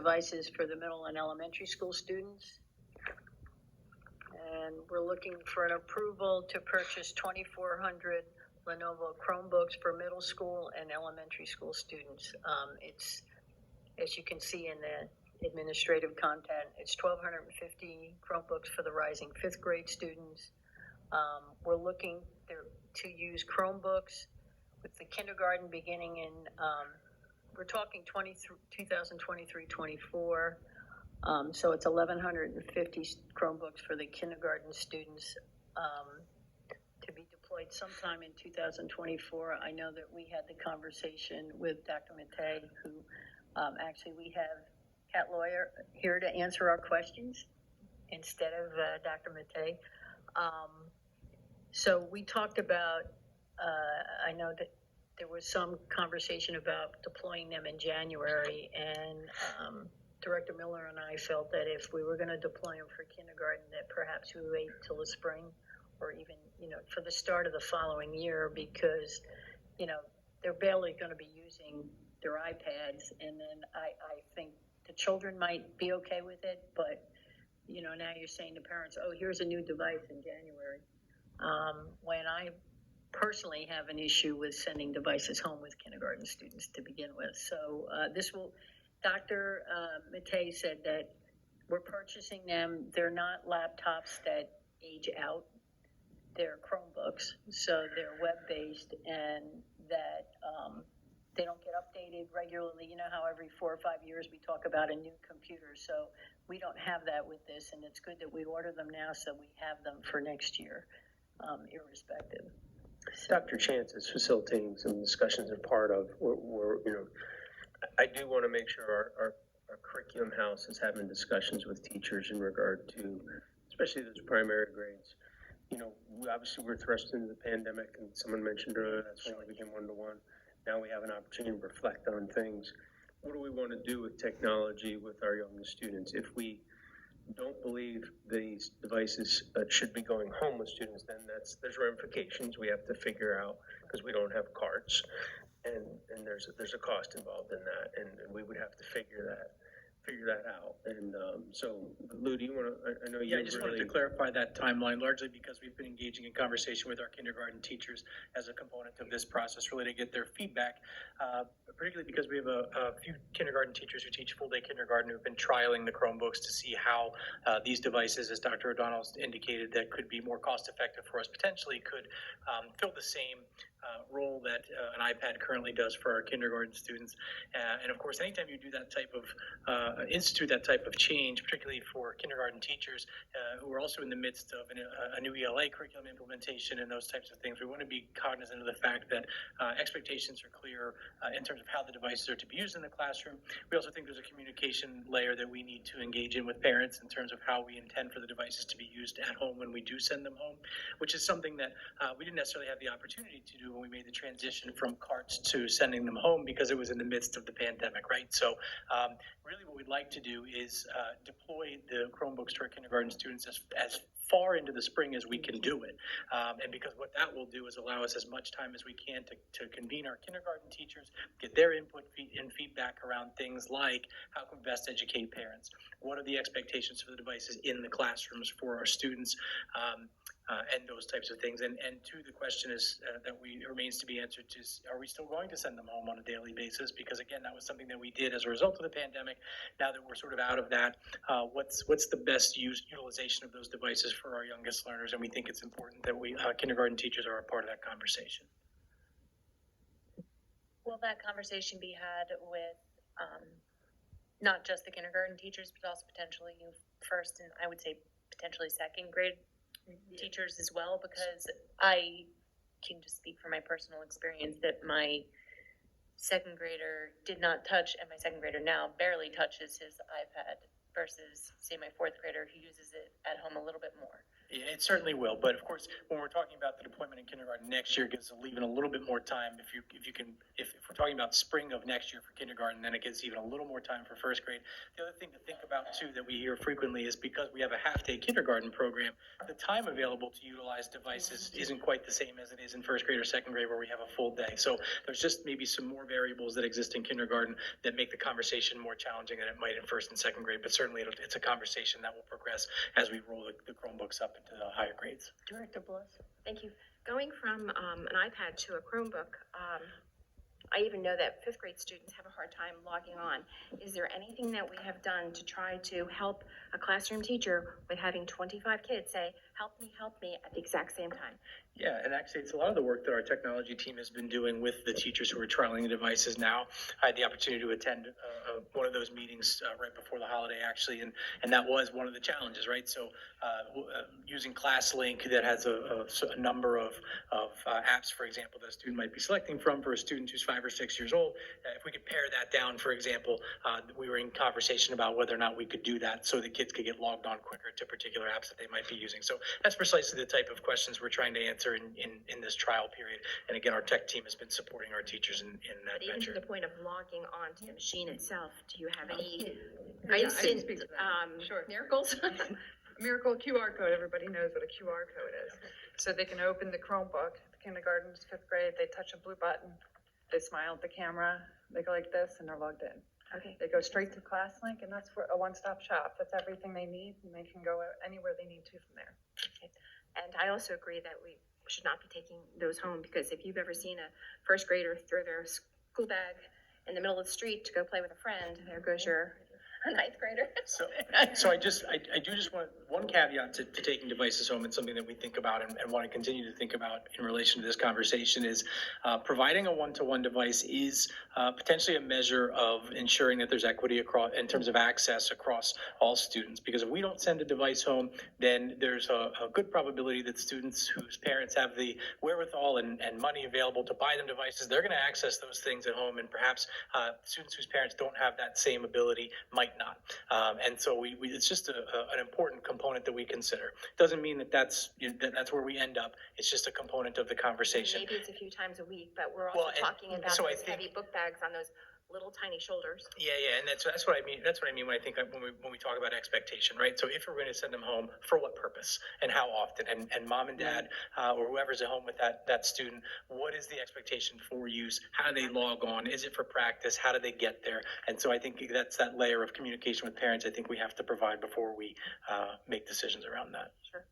devices for the middle and elementary school students. And we're looking for an approval to purchase 2,400 Lenovo Chromebooks for middle school and elementary school students. It's, as you can see in the administrative content, it's 1,250 Chromebooks for the rising fifth grade students. We're looking to use Chromebooks with the kindergarten beginning in, we're talking 2023-24. So it's 1,150 Chromebooks for the kindergarten students to be deployed sometime in 2024. I know that we had the conversation with Dr. Matei, who actually we have Cat Lawyer here to answer our questions instead of Dr. Matei. So we talked about, I know that there was some conversation about deploying them in January, and Director Miller and I felt that if we were going to deploy them for kindergarten, that perhaps we wait till the spring or even, for the start of the following year, because, they're barely going to be using their iPads. And then I think the children might be okay with it, but, now you're saying to parents, oh, here's a new device in January. When I personally have an issue with sending devices home with kindergarten students to begin with. So Dr. Matei said that we're purchasing them. They're not laptops that age out. They're Chromebooks, so they're web-based, and that they don't get updated regularly. You know how every 4 or 5 years we talk about a new computer. So we don't have that with this, and it's good that we order them now so we have them for next year, irrespective. So, Dr. Chance is facilitating some discussions and part of where I do want to make sure our curriculum house is having discussions with teachers in regard to, especially those primary grades. We were thrust into the pandemic, and someone mentioned earlier that's when we became one-to-one. Now we have an opportunity to reflect on things. What do we want to do with technology with our youngest students? If we don't believe these devices should be going home with students, then there's ramifications we have to figure out, because we don't have carts, and there's a cost involved in that, and we would have to figure that out. And so, Lou, do you want to? I know you. Yeah, I just wanted to clarify that timeline, largely because we've been engaging in conversation with our kindergarten teachers as a component of this process, really to get their feedback, particularly because we have a few kindergarten teachers who teach full-day kindergarten who've been trialing the Chromebooks to see how these devices, as Dr. O'Donnell indicated, that could be more cost-effective for us, potentially could fill the same role that an iPad currently does for our kindergarten students. And of course, anytime you do that type of institute that type of change, particularly for kindergarten teachers who are also in the midst of a new ELA curriculum implementation and those types of things, we want to be cognizant of the fact that expectations are clear in terms of how the devices are to be used in the classroom. We also think there's a communication layer that we need to engage in with parents in terms of how we intend for the devices to be used at home when we do send them home, which is something that we didn't necessarily have the opportunity to do when we made the transition from carts to sending them home, because it was in the midst of the pandemic, right? So really what we'd like to do is deploy the Chromebooks to our kindergarten students as far into the spring as we can do it. And because what that will do is allow us as much time as we can to convene our kindergarten teachers, get their input and feedback around things like how can we best educate parents? What are the expectations for the devices in the classrooms for our students? And those types of things. And two, the question is that remains to be answered is, are we still going to send them home on a daily basis? Because again, that was something that we did as a result of the pandemic. Now that we're sort of out of that, what's the best utilization of those devices for our youngest learners? And we think it's important that we kindergarten teachers are a part of that conversation. Will that conversation be had with not just the kindergarten teachers, but also potentially first and I would say potentially second grade teachers as well? Because I can just speak from my personal experience that my second grader did not touch, and my second grader now barely touches his iPad versus, say, my fourth grader who uses it at home a little bit more. Yeah, it certainly will, but of course, when we're talking about the deployment in kindergarten next year, it gives even a little bit more time. If we're talking about spring of next year for kindergarten, then it gives even a little more time for first grade. The other thing to think about too, that we hear frequently, is because we have a half-day kindergarten program, the time available to utilize devices isn't quite the same as it is in first grade or second grade, where we have a full day. So there's just maybe some more variables that exist in kindergarten that make the conversation more challenging than it might in first and second grade, but certainly it's a conversation that will progress as we roll the Chromebooks up into the higher grades. Director Bliss? Thank you. Going from an iPad to a Chromebook, I even know that fifth grade students have a hard time logging on. Is there anything that we have done to try to help a classroom teacher with having 25 kids say, help me at the exact same time? Yeah, and actually, it's a lot of the work that our technology team has been doing with the teachers who are trialing the devices now. I had the opportunity to attend one of those meetings right before the holiday, actually, and that was one of the challenges, right? So using ClassLink, that has a number of apps, for example, that a student might be selecting from for a student who's 5 or 6 years old. If we could pare that down, for example, we were in conversation about whether or not we could do that so the kids could get logged on quicker to particular apps that they might be using. So that's precisely the type of questions we're trying to answer in this trial period. And again, our tech team has been supporting our teachers in that But even venture. to the point of logging on to the machine itself, do you have any I instant can speak to that. Sure. miracles? Miracle QR code, everybody knows what a QR code is. So they can open the Chromebook, kindergartens, fifth grade, they touch a blue button, they smile at the camera, they go like this, and they're logged in. Okay. They go straight to ClassLink, and that's for a one-stop shop. That's everything they need, and they can go anywhere they need to from there. Okay. And I also agree that we should not be taking those home, because if you've ever seen a first grader throw their school bag in the middle of the street to go play with a friend, there goes your ninth grader. So I do just want one caveat to taking devices home, and something that we think about and want to continue to think about in relation to this conversation is providing a one-to-one device is potentially a measure of ensuring that there's equity across in terms of access across all students. Because if we don't send a device home, then there's a good probability that students whose parents have the wherewithal and money available to buy them devices, they're going to access those things at home, and perhaps students whose parents don't have that same ability might not. And so it's just an important component that we consider. Doesn't mean that's where we end up. It's just a component of the conversation. Maybe it's a few times a week, but we're also talking about so those heavy book bags on those little tiny shoulders. Yeah, and that's what I mean. That's what I mean when we talk about expectation, right? So if we're going to send them home, for what purpose and how often? And mom and dad or whoever's at home with that student, what is the expectation for use? How do they log on? Is it for practice? How do they get there? And so I think that's that layer of communication with parents I think we have to provide before we make decisions around that. Sure.